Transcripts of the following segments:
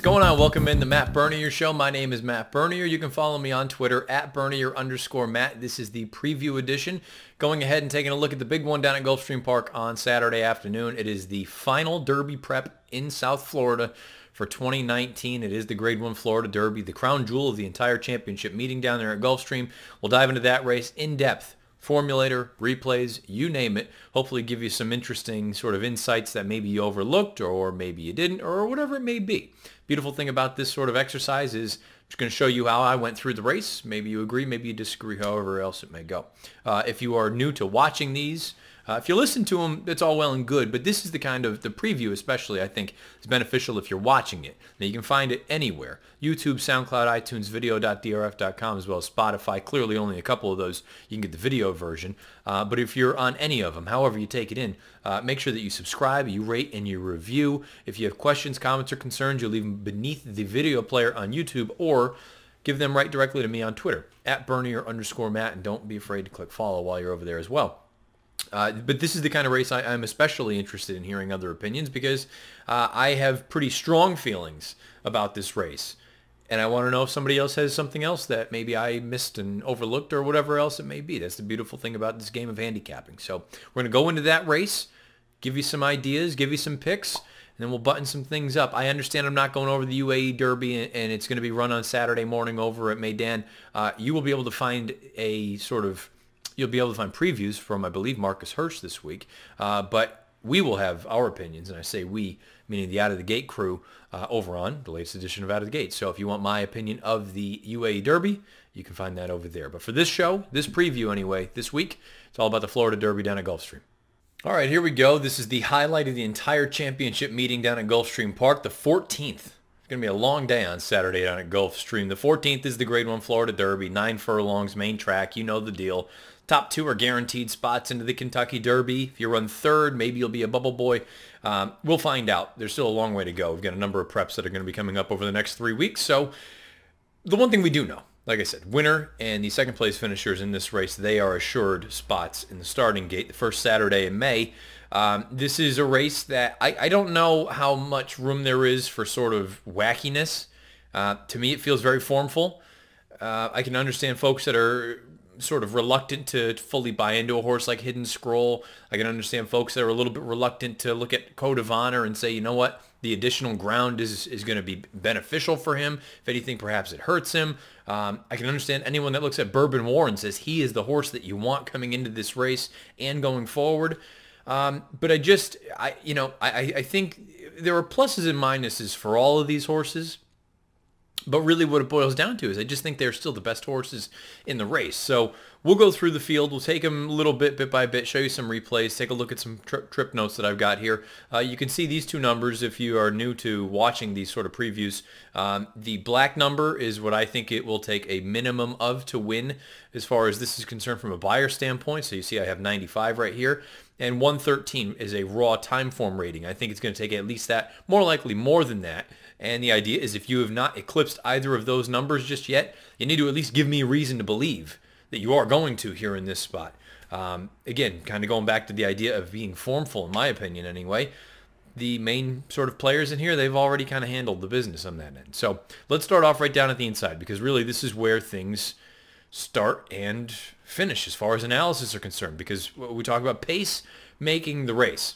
going on? Welcome in the Matt Bernier Show. My name is Matt Bernier. You can follow me on Twitter at Bernier_Matt. This is the preview edition. Going ahead and taking a look at the big one down at Gulfstream Park on Saturday afternoon. It is the final Derby prep in South Florida for 2019. It is the Grade 1 Florida Derby, the crown jewel of the entire championship meeting down there at Gulfstream. We'll dive into that race in depth. Formulator, replays, you name it. Hopefully give you some interesting sort of insights that maybe you overlooked or maybe you didn't or whatever it may be. Beautiful thing about this sort of exercise is I'm just going to show you how I went through the race. Maybe you agree, maybe you disagree, however else it may go. If you are new to watching these, if you listen to them, it's all well and good, but this is the kind of, the preview especially, I think, is beneficial if you're watching it. Now, you can find it anywhere. YouTube, SoundCloud, iTunes, video.drf.com, as well as Spotify. Clearly, only a couple of those you can get the video version. But if you're on any of them, however you take it in, make sure that you subscribe, you rate, and you review. If you have questions, comments, or concerns, you leave them beneath the video player on YouTube or give them right directly to me on Twitter, at Bernier_Matt, and don't be afraid to click follow while you're over there as well. But this is the kind of race I'm especially interested in hearing other opinions because I have pretty strong feelings about this race. And I want to know if somebody else has something else that maybe I missed and overlooked or whatever else it may be. That's the beautiful thing about this game of handicapping. So we're going to go into that race, give you some ideas, give you some picks, and then we'll button some things up. I understand I'm not going over the UAE Derby, and it's going to be run on Saturday morning over at Meydan. You will be able to find a sort of... You'll be able to find previews from, I believe, Marcus Hirsch this week. But we will have our opinions, and I say we, meaning the Out of the Gate crew, over on the latest edition of Out of the Gate. So if you want my opinion of the UAE Derby, you can find that over there. But for this show, this preview anyway, this week, it's all about the Florida Derby down at Gulfstream. All right, here we go. This is the highlight of the entire championship meeting down at Gulfstream Park, the 14th. It's going to be a long day on Saturday down at Gulfstream. The 14th is the Grade 1 Florida Derby, 9 furlongs, main track. You know the deal. Top 2 are guaranteed spots into the Kentucky Derby. If you run third, maybe you'll be a bubble boy. We'll find out. There's still a long way to go. We've got a number of preps that are going to be coming up over the next 3 weeks. So the one thing we do know, like I said, winner and the second place finishers in this race, they are assured spots in the starting gate the first Saturday in May. This is a race that I don't know how much room there is for sort of wackiness. To me, it feels very formful. I can understand folks that are sort of reluctant to fully buy into a horse like Hidden Scroll. I can understand folks that are a little bit reluctant to look at Code of Honor and say, you know what, the additional ground is going to be beneficial for him. If anything, perhaps it hurts him. I can understand anyone that looks at Bourbon War and says he is the horse that you want coming into this race and going forward. But I think there are pluses and minuses for all of these horses. But really what it boils down to is I just think they're still the best horses in the race. So we'll go through the field. We'll take them a little bit by bit, show you some replays, take a look at some trip notes that I've got here. You can see these two numbers if you are new to watching these sort of previews. The black number is what I think it will take a minimum of to win as far as this is concerned from a buyer standpoint. So you see I have 95 right here. And 113 is a raw time form rating. I think it's going to take at least that, more likely more than that. And the idea is if you have not eclipsed either of those numbers just yet, you need to at least give me a reason to believe that you are going to here in this spot. Again, kind of going back to the idea of being formful, in my opinion anyway. The main sort of players in here, they've already kind of handled the business on that end. So let's start off right down at the inside because really this is where things start and finish as far as analysis are concerned because we talk about pace making the race.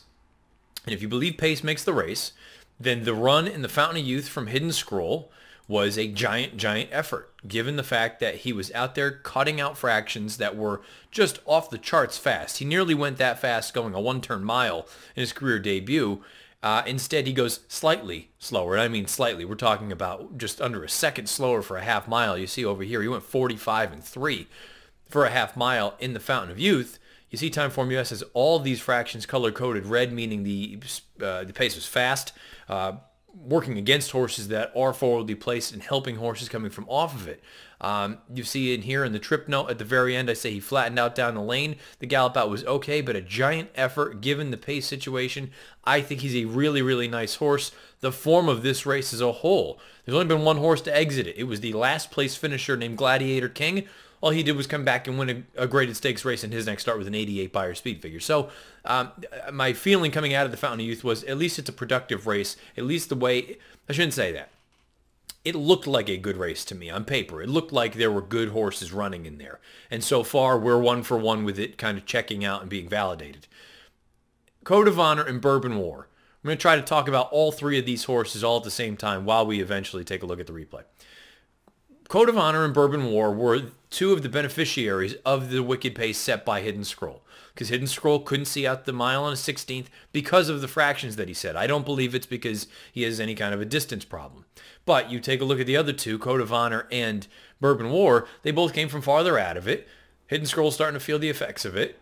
And if you believe pace makes the race, then the run in the Fountain of Youth from Hidden Scroll was a giant effort, given the fact that he was out there cutting out fractions that were just off the charts fast. He nearly went that fast going a one-turn mile in his career debut. Instead, he goes slightly slower, and I mean slightly. We're talking about just under a second slower for a half mile. You see over here, he went 45.3 for a half mile in the Fountain of Youth. You see Timeform US has all these fractions color-coded red, meaning the pace was fast, working against horses that are forwardly placed and helping horses coming from off of it. You see in here in the trip note at the very end, I say he flattened out down the lane. The gallop out was okay, but a giant effort given the pace situation. I think he's a really nice horse. The form of this race as a whole, there's only been one horse to exit it. It was the last place finisher named Gladiator King. All he did was come back and win a graded stakes race in his next start with an 88 Beyer speed figure. So my feeling coming out of the Fountain of Youth was at least it's a productive race. At least the way, I shouldn't say that. it looked like a good race to me on paper. It looked like there were good horses running in there. And so far, we're 1-for-1 with it kind of checking out and being validated. Code of Honor and Bourbon War. I'm going to try to talk about all three of these horses all at the same time while we eventually take a look at the replay. Code of Honor and Bourbon War were two of the beneficiaries of the wicked pace set by Hidden Scroll, because Hidden Scroll couldn't see out the mile on a 16th because of the fractions that he set. I don't believe it's because he has any kind of a distance problem. But you take a look at the other two, Code of Honor and Bourbon War, they both came from farther out of it. Hidden Scroll's starting to feel the effects of it,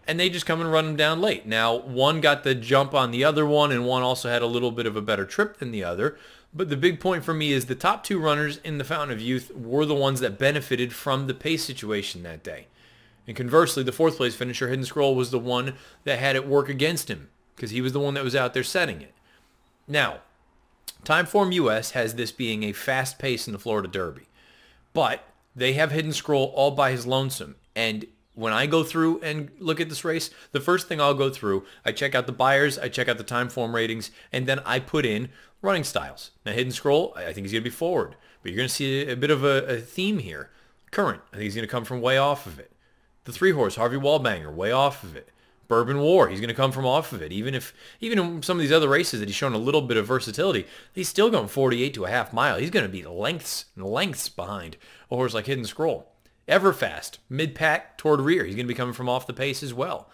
and they just come and run him down late. Now, one got the jump on the other one, and one also had a little bit of a better trip than the other. But the big point for me is the top two runners in the Fountain of Youth were the ones that benefited from the pace situation that day. And conversely, the fourth place finisher, Hidden Scroll, was the one that had it work against him because he was the one that was out there setting it. Now, Timeform US has this being a fast pace in the Florida Derby. But they have Hidden Scroll all by his lonesome. And when I go through and look at this race, the first thing I'll go through, I check out the buyers, I check out the Timeform ratings, and then I put in running styles. Now, Hidden Scroll, I think he's going to be forward. But you're going to see a bit of a theme here. Current, I think he's going to come from way off of it. The 3-horse, Harvey Wallbanger, way off of it. Bourbon War, he's going to come from off of it. Even in some of these other races that he's shown a little bit of versatility, he's still going 48 to a half mile. He's going to be lengths and lengths behind a horse like Hidden Scroll. Everfast, mid-pack toward rear. He's going to be coming from off the pace as well.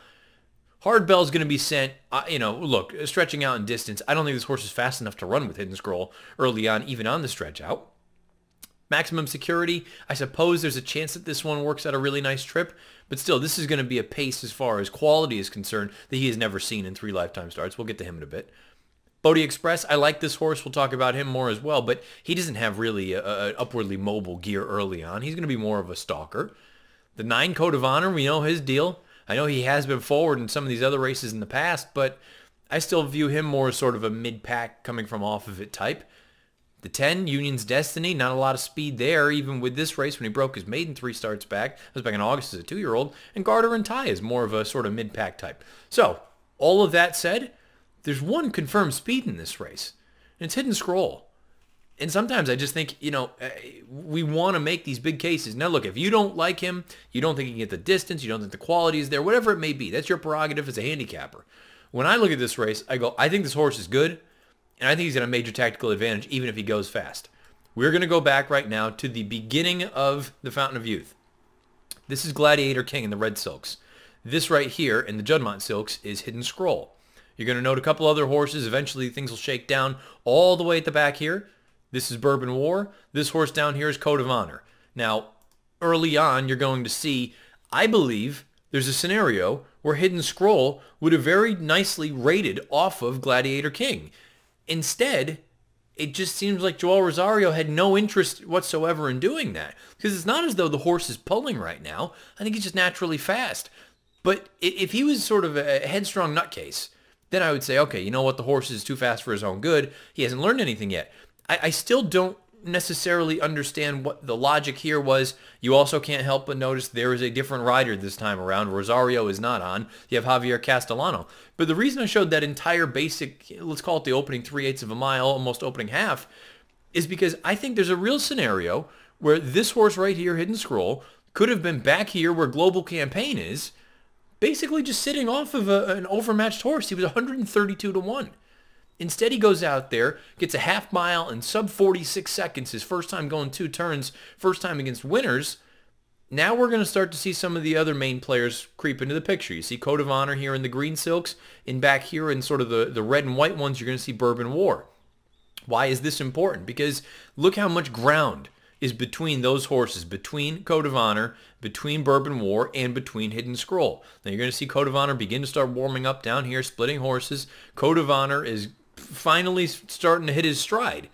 Hard Bell's going to be sent, look, stretching out in distance. I don't think this horse is fast enough to run with Hidden Scroll early on, even on the stretch out. Maximum Security, I suppose there's a chance that this one works out a really nice trip, but still, this is going to be a pace as far as quality is concerned that he has never seen in 3 lifetime starts. We'll get to him in a bit. Bodie Express, I like this horse. We'll talk about him more as well, but he doesn't have really an upwardly mobile gear early on. He's going to be more of a stalker. The 9 Code of Honor, we know his deal. I know he has been forward in some of these other races in the past, but I still view him more as sort of a mid-pack coming from off of it type. The 10, Union's Destiny, not a lot of speed there, even with this race when he broke his maiden 3 starts back. That was back in August as a 2-year-old. And Garter and Ty is more of a sort of mid-pack type. So, all of that said, there's one confirmed speed in this race, and it's Hidden Scroll. And sometimes I just think, we want to make these big cases. Now, look, if you don't like him, you don't think he can get the distance, you don't think the quality is there, whatever it may be, that's your prerogative as a handicapper. When I look at this race, I go, I think this horse is good, and I think he's got a major tactical advantage even if he goes fast. We're going to go back right now to the beginning of the Fountain of Youth. This is Gladiator King in the Red Silks. This right here in the Juddmonte Silks is Hidden Scroll. You're going to note a couple other horses. Eventually things will shake down all the way at the back here. This is Bourbon War. This horse down here is Code of Honor. Now, early on, you're going to see, I believe, there's a scenario where Hidden Scroll would have very nicely rated off of Gladiator King. Instead, it just seems like Joel Rosario had no interest whatsoever in doing that. Because it's not as though the horse is pulling right now. I think he's just naturally fast. But if he was sort of a headstrong nutcase, then I would say, okay, you know what, the horse is too fast for his own good. He hasn't learned anything yet. I still don't necessarily understand what the logic here was. You also can't help but notice there is a different rider this time around. Rosario is not on. You have Javier Castellano. But the reason I showed that entire basic, let's call it the opening 3/8 of a mile, almost opening half, is because I think there's a real scenario where this horse right here, Hidden Scroll, could have been back here where Global Campaign is, basically just sitting off of an overmatched horse. He was 132 to 1. Instead, he goes out there, gets a half mile in sub 46 seconds, his first time going 2 turns, first time against winners. Now we're going to start to see some of the other main players creep into the picture. You see Code of Honor here in the green silks, and back here in sort of the red and white ones, you're going to see Bourbon War. Why is this important? Because look how much ground is between those horses, between Code of Honor, between Bourbon War, and between Hidden Scroll. Now you're going to see Code of Honor begin to start warming up down here, splitting horses. Code of Honor is finally starting to hit his stride.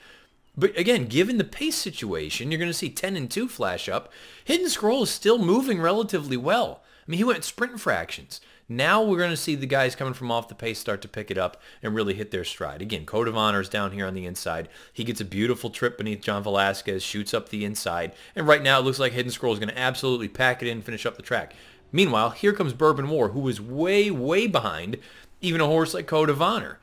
But again, given the pace situation, you're going to see 10 and 2 flash up. Hidden Scroll is still moving relatively well. I mean, he went sprint fractions. Now we're going to see the guys coming from off the pace start to pick it up and really hit their stride. Again, Code of Honor is down here on the inside. He gets a beautiful trip beneath John Velasquez, shoots up the inside, and right now it looks like Hidden Scroll is going to absolutely pack it in and finish up the track. Meanwhile, here comes Bourbon War, who is way, way behind even a horse like Code of Honor.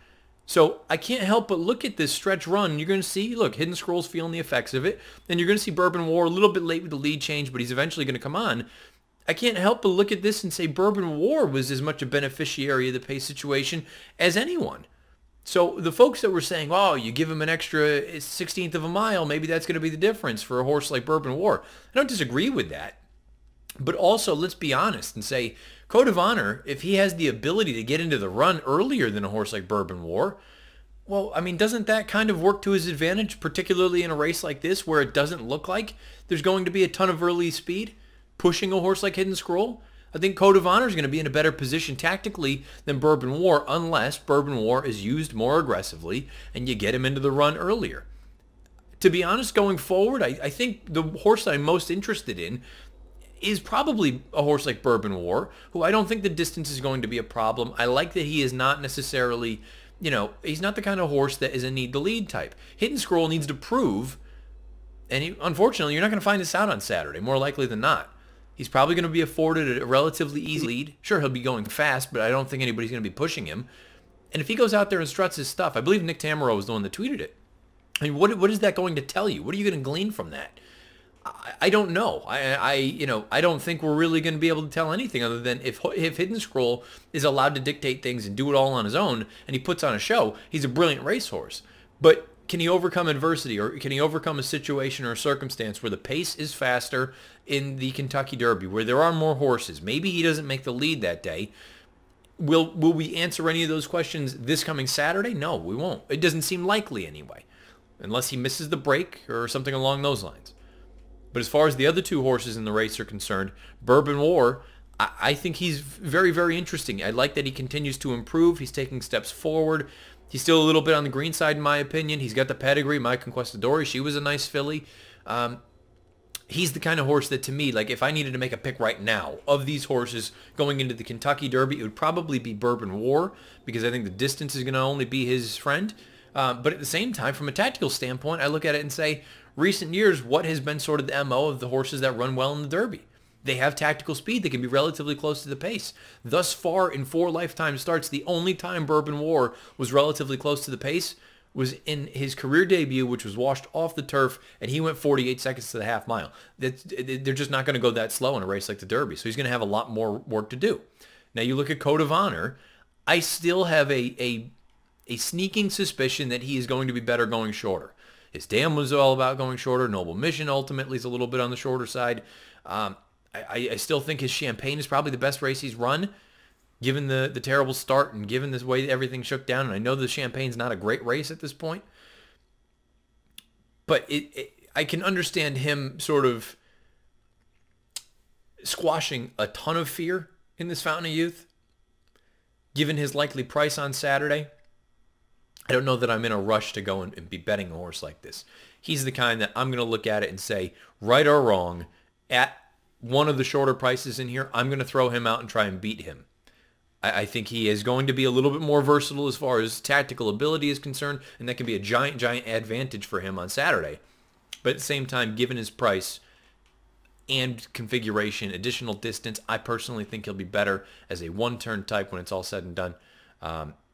So I can't help but look at this stretch run. You're going to see, look, Hidden Scroll's feeling the effects of it. And you're going to see Bourbon War a little bit late with the lead change, but he's eventually going to come on. I can't help but look at this and say Bourbon War was as much a beneficiary of the pace situation as anyone. So the folks that were saying, oh, you give him an extra 16th of a mile, maybe that's going to be the difference for a horse like Bourbon War. I don't disagree with that. But also, let's be honest and say, Code of Honor, if he has the ability to get into the run earlier than a horse like Bourbon War, well, I mean, doesn't that kind of work to his advantage, particularly in a race like this where it doesn't look like there's going to be a ton of early speed pushing a horse like Hidden Scroll? I think Code of Honor is going to be in a better position tactically than Bourbon War unless Bourbon War is used more aggressively and you get him into the run earlier. To be honest, going forward, I think the horse that I'm most interested in is probably a horse like Bourbon War, who I don't think the distance is going to be a problem. I like that he is not necessarily, he's not the kind of horse that is a need to lead type. Hidden Scroll needs to prove, and unfortunately, you're not going to find this out on Saturday, more likely than not. He's probably going to be afforded a relatively easy lead. Sure, he'll be going fast, but I don't think anybody's going to be pushing him. And if he goes out there and struts his stuff, I believe Nick Tamaro was the one that tweeted it. I mean, what is that going to tell you? What are you going to glean from that? I don't know. I don't think we're really going to be able to tell anything other than if Hidden Scroll is allowed to dictate things and do it all on his own and he puts on a show, he's a brilliant racehorse. But can he overcome adversity, or can he overcome a situation or a circumstance where the pace is faster in the Kentucky Derby, where there are more horses? Maybe he doesn't make the lead that day. Will we answer any of those questions this coming Saturday? No, we won't. It doesn't seem likely anyway, unless he misses the break or something along those lines. But as far as the other two horses in the race are concerned, Bourbon War, I think he's very, very interesting. I like that he continues to improve. He's taking steps forward. He's still a little bit on the green side, in my opinion. He's got the pedigree. My Conquistador, she was a nice filly. He's the kind of horse that, to me, like if I needed to make a pick right now of these horses going into the Kentucky Derby, it would probably be Bourbon War, because I think the distance is going to only be his friend. But at the same time, from a tactical standpoint, I look at it and say, recent years, what has been sort of the MO of the horses that run well in the Derby? They have tactical speed. They can be relatively close to the pace. Thus far, in 4 lifetime starts, the only time Bourbon War was relatively close to the pace was in his career debut, which was washed off the turf, and he went 48 seconds to the half mile. They're just not going to go that slow in a race like the Derby, so he's going to have a lot more work to do. Now, you look at Code of Honor, I still have a sneaking suspicion that he is going to be better going shorter. His dam was all about going shorter. Noble Mission ultimately is a little bit on the shorter side. I still think his Champagne is probably the best race he's run, given the terrible start and given this way everything shook down. And I know the Champagne's not a great race at this point. But I can understand him sort of squashing a ton of fear in this Fountain of Youth, given his likely price on Saturday. I don't know that I'm in a rush to go and be betting a horse like this. He's the kind that I'm going to look at it and say, right or wrong, at one of the shorter prices in here, I'm going to throw him out and try and beat him. I think he is going to be a little bit more versatile as far as tactical ability is concerned, and that can be a giant, giant advantage for him on Saturday. But at the same time, given his price and configuration, additional distance, I personally think he'll be better as a one-turn type when it's all said and done.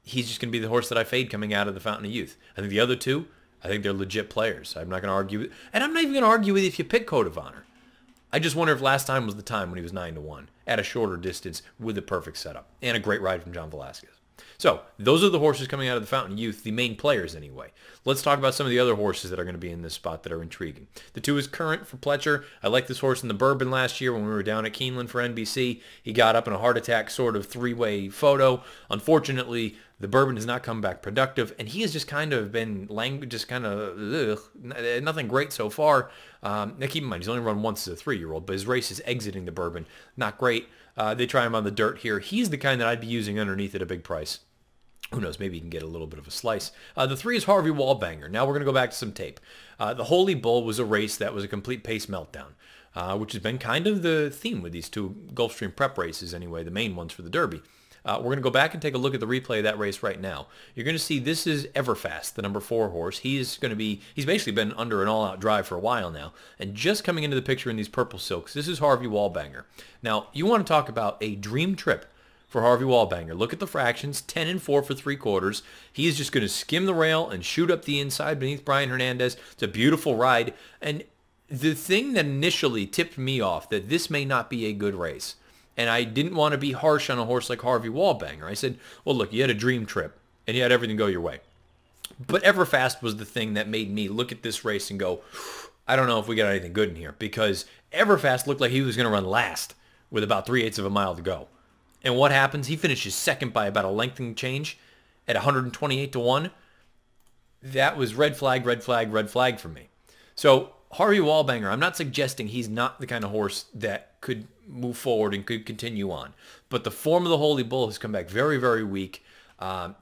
He's just going to be the horse that I fade coming out of the Fountain of Youth. I think the other two, I think they're legit players. I'm not going to argue with, and I'm not even going to argue with if you pick Code of Honor. I just wonder if last time was the time when he was 9-1 at a shorter distance with the perfect setup and a great ride from John Velasquez. So those are the horses coming out of the Fountain of Youth, the main players anyway. Let's talk about some of the other horses that are going to be in this spot that are intriguing. The 2 is Current for Pletcher. I liked this horse in the Bourbon last year when we were down at Keeneland for NBC. He got up in a heart attack sort of 3-way photo. Unfortunately, the Bourbon has not come back productive, and he has just kind of been just kind of nothing great so far. Now keep in mind, he's only run once as a 3-year-old, but his race is exiting the Bourbon. Not great. They try him on the dirt here. He's the kind that I'd be using underneath at a big price. Who knows, maybe you can get a little bit of a slice. The 3 is Harvey Wallbanger. Now we're going to go back to some tape. The Holy Bull was a race that was a complete pace meltdown, which has been kind of the theme with these 2 Gulfstream prep races anyway, the main ones for the Derby. We're going to go back and take a look at the replay of that race right now. You're going to see this is Everfast, the number 4 horse. He's basically been under an all-out drive for a while now, and just coming into the picture in these purple silks, this is Harvey Wallbanger. Now, you want to talk about a dream trip for Harvey Wallbanger. Look at the fractions, 10 and 4 for 3/4. He is just going to skim the rail and shoot up the inside beneath Brian Hernandez. It's a beautiful ride. And the thing that initially tipped me off that this may not be a good race, and I didn't want to be harsh on a horse like Harvey Wallbanger. I said, well, look, you had a dream trip, and you had everything go your way. But Everfast was the thing that made me look at this race and go, I don't know if we got anything good in here, because Everfast looked like he was going to run last with about 3/8 of a mile to go. And what happens? He finishes second by about a length and change at 128 to 1. That was red flag, red flag, red flag for me. So Harvey Wallbanger, I'm not suggesting he's not the kind of horse that could move forward and could continue on. But the form of the Holy Bull has come back very, very weak.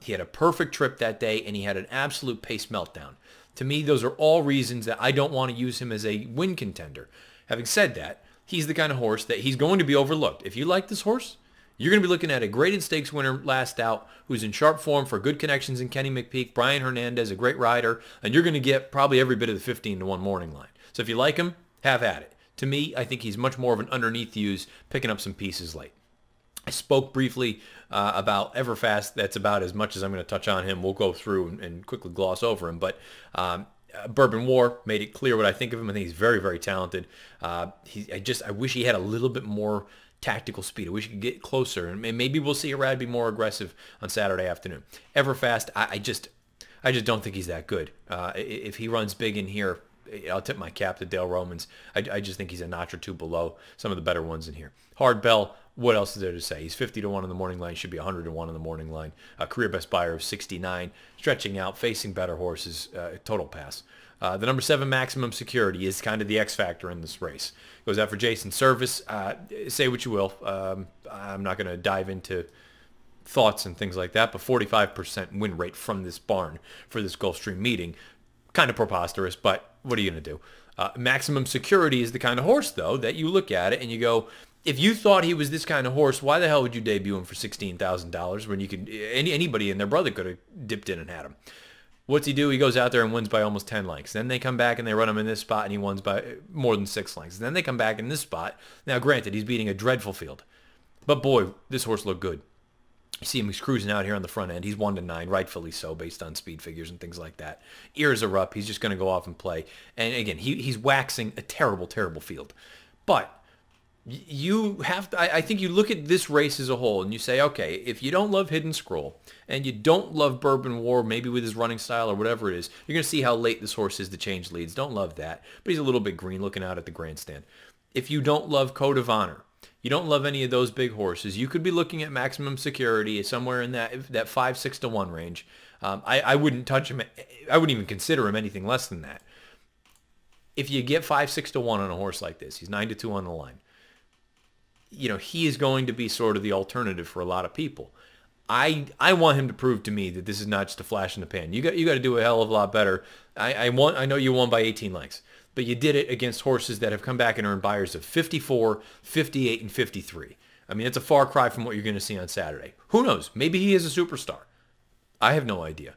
He had a perfect trip that day, and he had an absolute pace meltdown. To me, those are all reasons that I don't want to use him as a win contender. Having said that, he's the kind of horse that he's going to be overlooked. If you like this horse, you're going to be looking at a graded stakes winner last out who's in sharp form for good connections in Kenny McPeek, Brian Hernandez, a great rider, and you're going to get probably every bit of the 15 to 1 morning line. So if you like him, have at it. To me, I think he's much more of an underneath use, picking up some pieces late. I spoke briefly about Everfast. That's about as much as I'm going to touch on him. We'll go through and quickly gloss over him. But Bourbon War made it clear what I think of him. I think he's very, very talented. I wish he had a little bit more tactical speed. I wish he could get closer. And maybe we'll see Arad be more aggressive on Saturday afternoon. Everfast, I just don't think he's that good. If he runs big in here, I'll tip my cap to Dale Romans. I just think he's a notch or two below some of the better ones in here. Hard Bell, what else is there to say? He's 50 to 1 on the morning line. Should be 100 to 1 on the morning line. Career best buyer of 69. Stretching out, facing better horses. Total pass. The number 7 Maximum Security is kind of the X factor in this race. Goes out for Jason Service. Say what you will. I'm not going to dive into thoughts and things like that, but 45% win rate from this barn for this Gulfstream meeting. Kind of preposterous, but what are you going to do? Maximum Security is the kind of horse, though, that you look at it and you go, if you thought he was this kind of horse, why the hell would you debut him for $16,000 when you could anybody and their brother could have dipped in and had him? What's he do? He goes out there and wins by almost 10 lengths. Then they come back and they run him in this spot and he wins by more than 6 lengths. Then they come back in this spot. Now, granted, he's beating a dreadful field. But boy, this horse looked good. You see him, he's cruising out here on the front end. He's 1 to 9, rightfully so, based on speed figures and things like that. Ears are up. He's just going to go off and play. And again, he's waxing a terrible, terrible field. But you have to, I think you look at this race as a whole and you say, okay, if you don't love Hidden Scroll and you don't love Bourbon War, maybe with his running style or whatever it is, you're going to see how late this horse is to change leads. Don't love that. But he's a little bit green looking out at the grandstand. If you don't love Code of Honor, you don't love any of those big horses, you could be looking at Maximum Security somewhere in that 5, 6 to 1 range. I wouldn't touch him. I wouldn't even consider him anything less than that. If you get 5, 6 to 1 on a horse like this, he's 9 to 2 on the line. You know, he is going to be sort of the alternative for a lot of people. I want him to prove to me that this is not just a flash in the pan. You got to do a hell of a lot better. I know you won by 18 lengths, but you did it against horses that have come back and earned buyers of 54, 58, and 53. I mean, it's a far cry from what you're going to see on Saturday. Who knows? Maybe he is a superstar. I have no idea.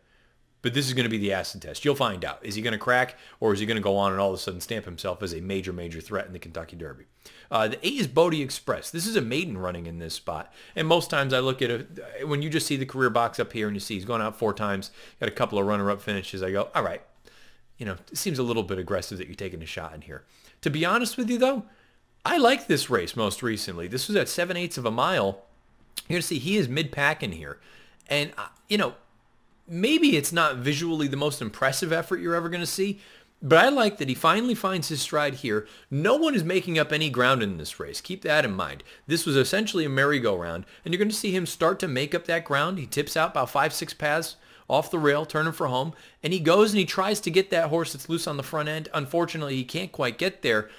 But this is going to be the acid test. You'll find out. Is he going to crack, or is he going to go on and all of a sudden stamp himself as a major, major threat in the Kentucky Derby? The 8 is Bodie Express. This is a maiden running in this spot. And most times I look at it, when you just see the career box up here and you see he's gone out 4 times, got a couple of runner-up finishes, I go, all right, you know, it seems a little bit aggressive that you're taking a shot in here. To be honest with you, though, I like this race most recently. This was at 7/8 of a mile. You're going to see he is mid-pack in here. And, you know, maybe it's not visually the most impressive effort you're ever going to see, but I like that he finally finds his stride here. No one is making up any ground in this race. Keep that in mind. This was essentially a merry-go-round, and you're going to see him start to make up that ground. He tips out about 5, 6 paths off the rail, turning for home, and he goes and he tries to get that horse that's loose on the front end. Unfortunately, he can't quite get there.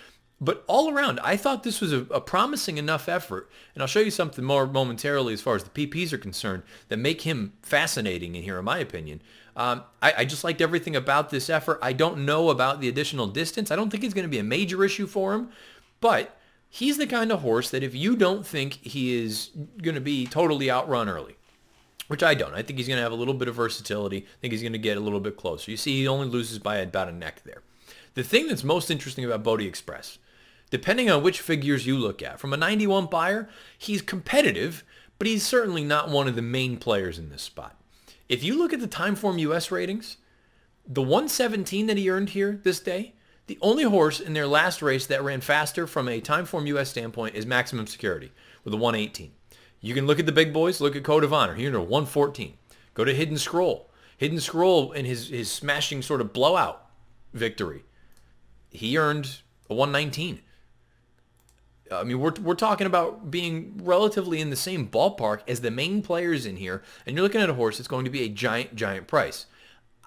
But all around, I thought this was a promising enough effort, and I'll show you something more momentarily as far as the PPs are concerned that make him fascinating in here, in my opinion. I just liked everything about this effort. I don't know about the additional distance. I don't think it's going to be a major issue for him, but he's the kind of horse that if you don't think he is going to be totally outrun early, which I don't. I think he's going to have a little bit of versatility. I think he's going to get a little bit closer. You see, he only loses by about a neck there. The thing that's most interesting about Bodie Express, depending on which figures you look at, from a 91 buyer, he's competitive, but he's certainly not one of the main players in this spot. If you look at the Timeform US ratings, the 117 that he earned here this day, the only horse in their last race that ran faster from a Timeform US standpoint is Maximum Security with a 118. You can look at the big boys. Look at Code of Honor. He earned a 114. Go to Hidden Scroll. Hidden Scroll in his smashing sort of blowout victory, he earned a 119. I mean, we're talking about being relatively in the same ballpark as the main players in here, and you're looking at a horse that's going to be a giant price.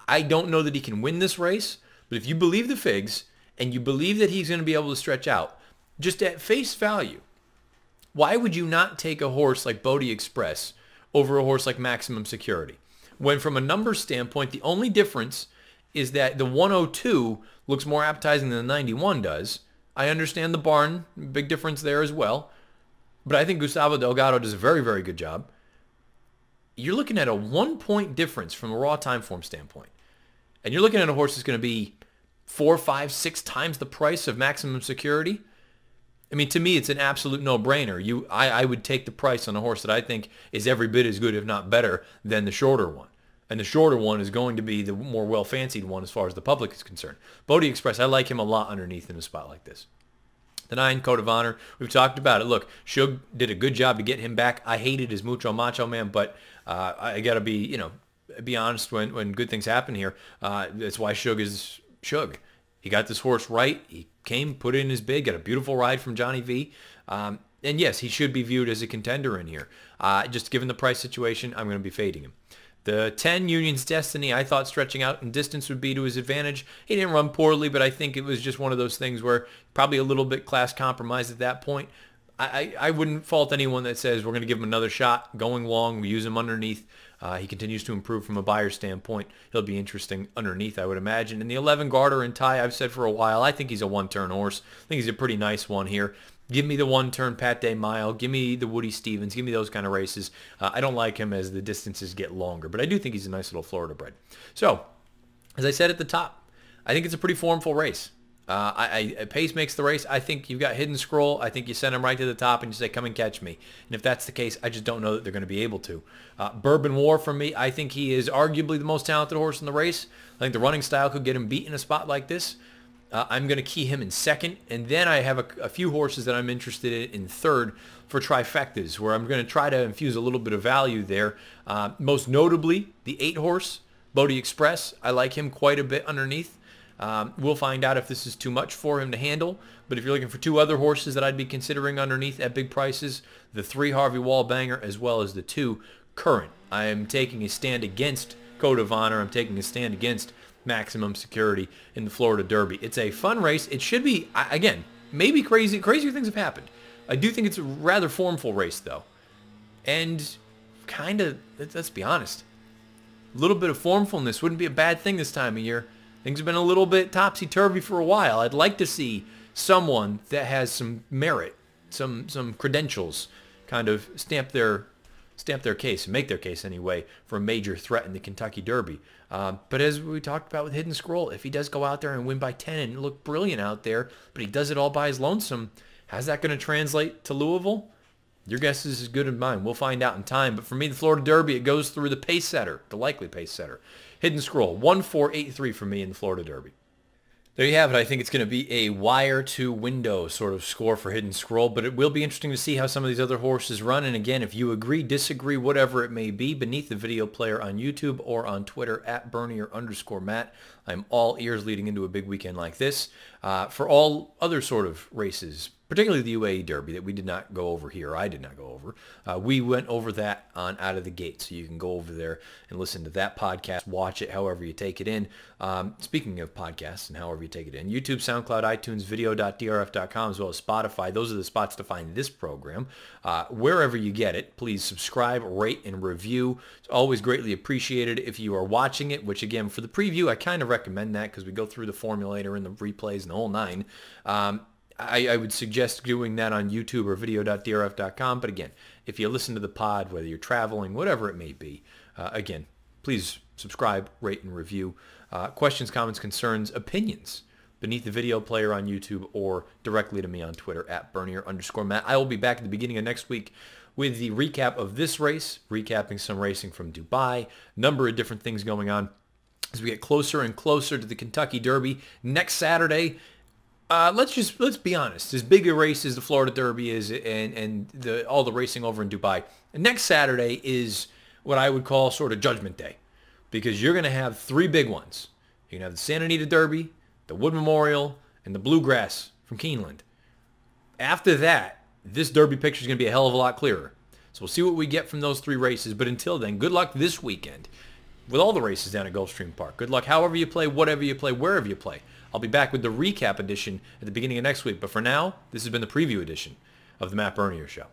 I don't know that he can win this race, but if you believe the figs and you believe that he's going to be able to stretch out, just at face value, why would you not take a horse like Bodie Express over a horse like Maximum Security? When from a numbers standpoint, the only difference is that the 102 looks more appetizing than the 91 does. I understand the barn, big difference there as well. But I think Gustavo Delgado does a very good job. You're looking at a 1-point difference from a raw time form standpoint. And you're looking at a horse that's going to be 4, 5, 6 times the price of Maximum Security. I mean, to me, it's an absolute no-brainer. I would take the price on a horse that I think is every bit as good, if not better, than the shorter one. And the shorter one is going to be the more well-fancied one as far as the public is concerned. Bodie Express, I like him a lot underneath in a spot like this. The 9, Code of Honor, we've talked about it. Look, Suge did a good job to get him back. I hated his Mucho Macho Man, but I got to be honest when good things happen here. That's why Suge is Suge. He got this horse right. He came, put it in his bid, got a beautiful ride from Johnny V. And yes, he should be viewed as a contender in here. Just given the price situation, I'm going to be fading him. The 10, Union's Destiny, I thought stretching out in distance would be to his advantage. He didn't run poorly, but I think it was just one of those things where probably a little bit class compromised at that point. I wouldn't fault anyone that says we're going to give him another shot going long. We use him underneath. He continues to improve from a buyer standpoint. He'll be interesting underneath, I would imagine. And the 11, Garter and Ty, I've said for a while, I think he's a one-turn horse. I think he's a pretty nice one here. Give me the one-turn Pat Day Mile. Give me the Woody Stevens. Give me those kind of races. I don't like him as the distances get longer, but I do think he's a nice little Florida bred. So, as I said at the top, I think it's a pretty formful race. Pace makes the race. I think you've got Hidden Scroll. I think you send him right to the top and you say, come and catch me. And if that's the case, I just don't know that they're going to be able to. Bourbon War for me, I think he is arguably the most talented horse in the race. I think the running style could get him beat in a spot like this. I'm going to key him in second, and then I have a few horses that I'm interested in third for trifectas, where I'm going to try to infuse a little bit of value there. Most notably, the 8 horse, Bodie Express. I like him quite a bit underneath. We'll find out if this is too much for him to handle, but if you're looking for 2 other horses that I'd be considering underneath at big prices, the 3 Harvey Wallbanger as well as the 2 Current. I am taking a stand against Code of Honor. I'm taking a stand against Maximum Security in the Florida Derby. It's a fun race. It should be, again, maybe crazier things have happened. I do think it's a rather formful race, though. And kind of, let's be honest, a little bit of formfulness wouldn't be a bad thing this time of year. Things have been a little bit topsy-turvy for a while. I'd like to see someone that has some merit, some credentials, kind of stamp their case, make their case anyway, for a major threat in the Kentucky Derby. But as we talked about with Hidden Scroll, if he does go out there and win by 10 and look brilliant out there, but he does it all by his lonesome, how's that going to translate to Louisville? Your guess is as good as mine. We'll find out in time. But for me, the Florida Derby, it goes through the pace setter, the likely pace setter. Hidden Scroll, 1483 for me in the Florida Derby. There you have it. I think it's going to be a wire to window sort of score for Hidden Scroll, but it will be interesting to see how some of these other horses run. And again, if you agree, disagree, whatever it may be, beneath the video player on YouTube or on Twitter at Bernier_Matt. I'm all ears leading into a big weekend like this. For all other sort of races, particularly the UAE Derby that we did not go over here, I did not go over. We went over that on Out of the Gate, so you can go over there and listen to that podcast, watch it however you take it in. Speaking of podcasts and however you take it in, YouTube, SoundCloud, iTunes, video.drf.com, as well as Spotify. Those are the spots to find this program. Wherever you get it, please subscribe, rate, and review. It's always greatly appreciated if you are watching it, which again, for the preview, I kind of recommend that because we go through the formulator and the replays and the whole 9. I would suggest doing that on YouTube or video.drf.com. But again, if you listen to the pod, whether you're traveling, whatever it may be, again, please subscribe, rate, and review. Questions, comments, concerns, opinions beneath the video player on YouTube or directly to me on Twitter at Bernier_Matt. I will be back at the beginning of next week with the recap of this race, recapping some racing from Dubai, number of different things going on as we get closer and closer to the Kentucky Derby next Saturday. Let's be honest. As big a race as the Florida Derby is, and all the racing over in Dubai, next Saturday is what I would call sort of Judgment Day, because you're going to have three big ones. You're going to have the Santa Anita Derby, the Wood Memorial, and the Bluegrass from Keeneland. After that, this Derby picture is going to be a hell of a lot clearer. So we'll see what we get from those three races. But until then, good luck this weekend with all the races down at Gulfstream Park. Good luck however you play, whatever you play, wherever you play. I'll be back with the recap edition at the beginning of next week. But for now, this has been the preview edition of the Matt Bernier Show.